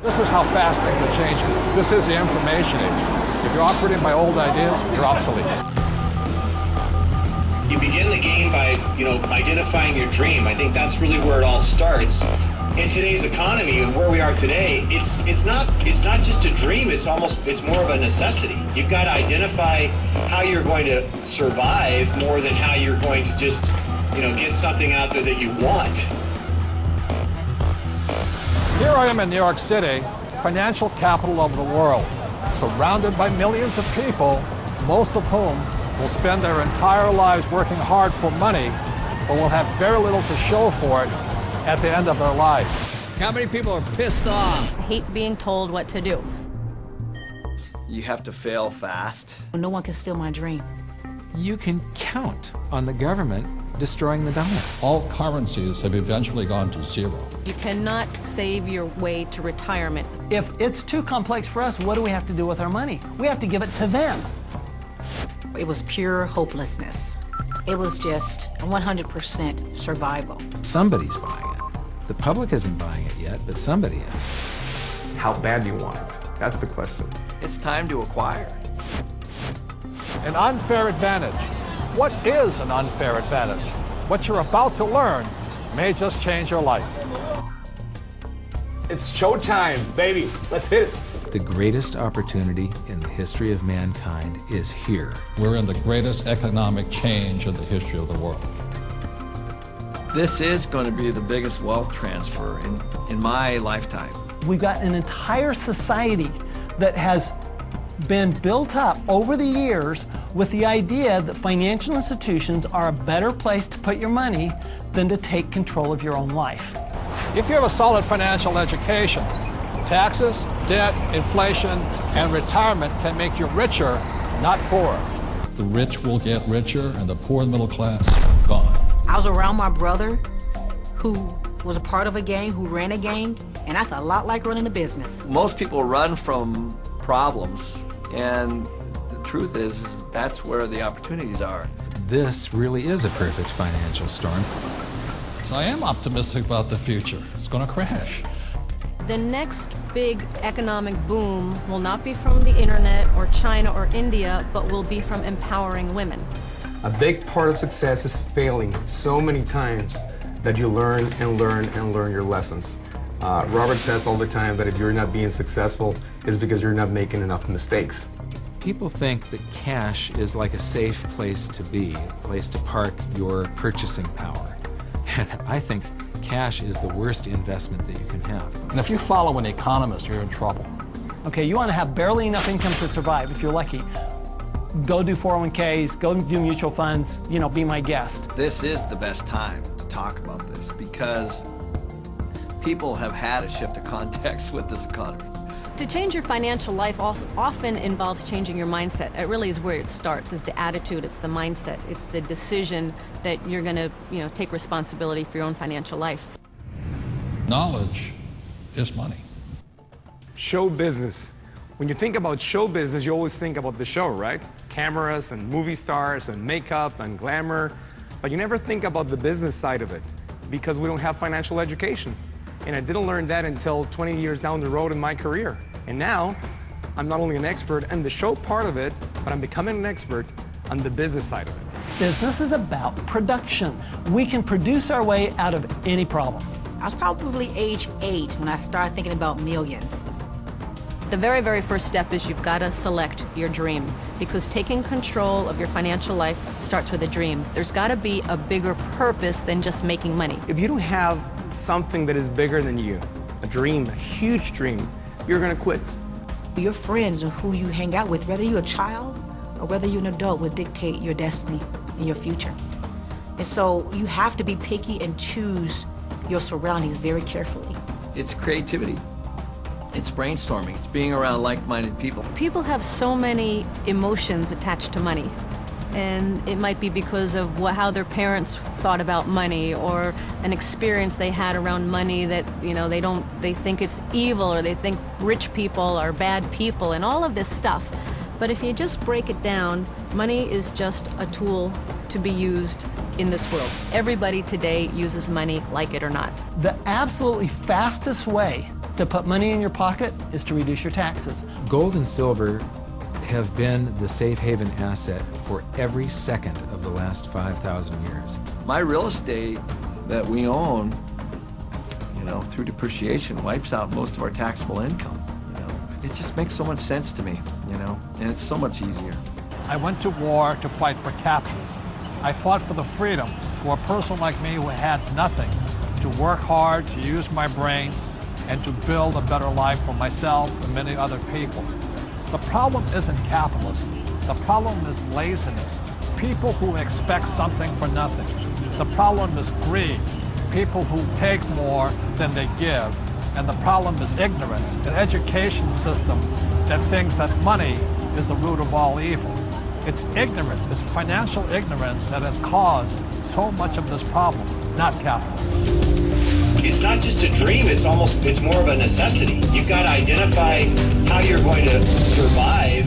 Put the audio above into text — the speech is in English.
This is how fast things are changing. This is the information age. If you're operating by old ideas, you're obsolete. You begin the game by, identifying your dream. I think that's really where it all starts. In today's economy and where we are today, it's not just a dream. It's more of a necessity. You've got to identify how you're going to survive more than how you're going to just, get something out there that you want. Here I am in New York City, financial capital of the world, surrounded by millions of people, most of whom will spend their entire lives working hard for money, but will have very little to show for it at the end of their life. How many people are pissed off? I hate being told what to do. You have to fail fast. No one can steal my dream. You can count on the government destroying the dollar. All currencies have eventually gone to zero. You cannot save your way to retirement. If it's too complex for us, what do we have to do with our money? We have to give it to them. It was pure hopelessness. It was just 100% survival. Somebody's buying it. The public isn't buying it yet, but somebody is. How bad do you want it? That's the question. It's time to acquire. An unfair advantage. What is an unfair advantage? What you're about to learn may just change your life. It's showtime, baby. Let's hit it. The greatest opportunity in the history of mankind is here. We're in the greatest economic change in the history of the world. This is going to be the biggest wealth transfer in my lifetime. We've got an entire society that has been built up over the years with the idea that financial institutions are a better place to put your money than to take control of your own life. If you have a solid financial education, taxes, debt, inflation, and retirement can make you richer, not poorer. The rich will get richer and the poor and middle class, gone. I was around my brother who was a part of a gang, who ran a gang, and that's a lot like running a business. Most people run from problems, and the truth is that's where the opportunities are. This really is a perfect financial storm. So I am optimistic about the future. It's going to crash. The next big economic boom will not be from the internet or China or India, but will be from empowering women. A big part of success is failing so many times that you learn and learn and learn your lessons. Robert says all the time that if you're not being successful, it's because you're not making enough mistakes. People think that cash is like a safe place to be, a place to park your purchasing power. And I think cash is the worst investment that you can have. And if you follow an economist, you're in trouble. Okay, you want to have barely enough income to survive, if you're lucky. Go do 401ks, go do mutual funds, be my guest. This is the best time to talk about this because people have had a shift of context with this economy. To change your financial life often involves changing your mindset. It really is where it starts, is the attitude, it's the mindset, it's the decision that you're going to, take responsibility for your own financial life. Knowledge is money. Show business. When you think about show business, you always think about the show, right? Cameras and movie stars and makeup and glamour, but you never think about the business side of it because we don't have financial education. And I didn't learn that until 20 years down the road in my career. And now, I'm not only an expert in the show part of it, but I'm becoming an expert on the business side of it. Business is about production. We can produce our way out of any problem. I was probably age 8 when I started thinking about millions. The very, very first step is you've got to select your dream, because taking control of your financial life starts with a dream. There's got to be a bigger purpose than just making money. If you don't have something that is bigger than you, a dream, a huge dream, you're going to quit. Your friends and who you hang out with, whether you're a child or whether you're an adult, will dictate your destiny and your future. And so you have to be picky and choose your surroundings very carefully. It's creativity. It's brainstorming. It's being around like-minded people. People have so many emotions attached to money. And it might be because of how their parents thought about money, or an experience they had around money that, they think it's evil, or they think rich people are bad people, and all of this stuff. But if you just break it down, money is just a tool to be used in this world. Everybody today uses money, like it or not. The absolutely fastest way to put money in your pocket is to reduce your taxes. Gold and silver have been the safe haven asset for every second of the last 5,000 years. My real estate that we own, through depreciation, wipes out most of our taxable income. It just makes so much sense to me, and it's so much easier. I went to war to fight for capitalism. I fought for the freedom for a person like me who had nothing, to work hard, to use my brains, and to build a better life for myself and many other people. The problem isn't capitalism. The problem is laziness. People who expect something for nothing. The problem is greed. People who take more than they give. And the problem is ignorance, an education system that thinks that money is the root of all evil. It's ignorance, it's financial ignorance that has caused so much of this problem, not capitalism. It's not just a dream, it's more of a necessity. You've got to identify how you're going to survive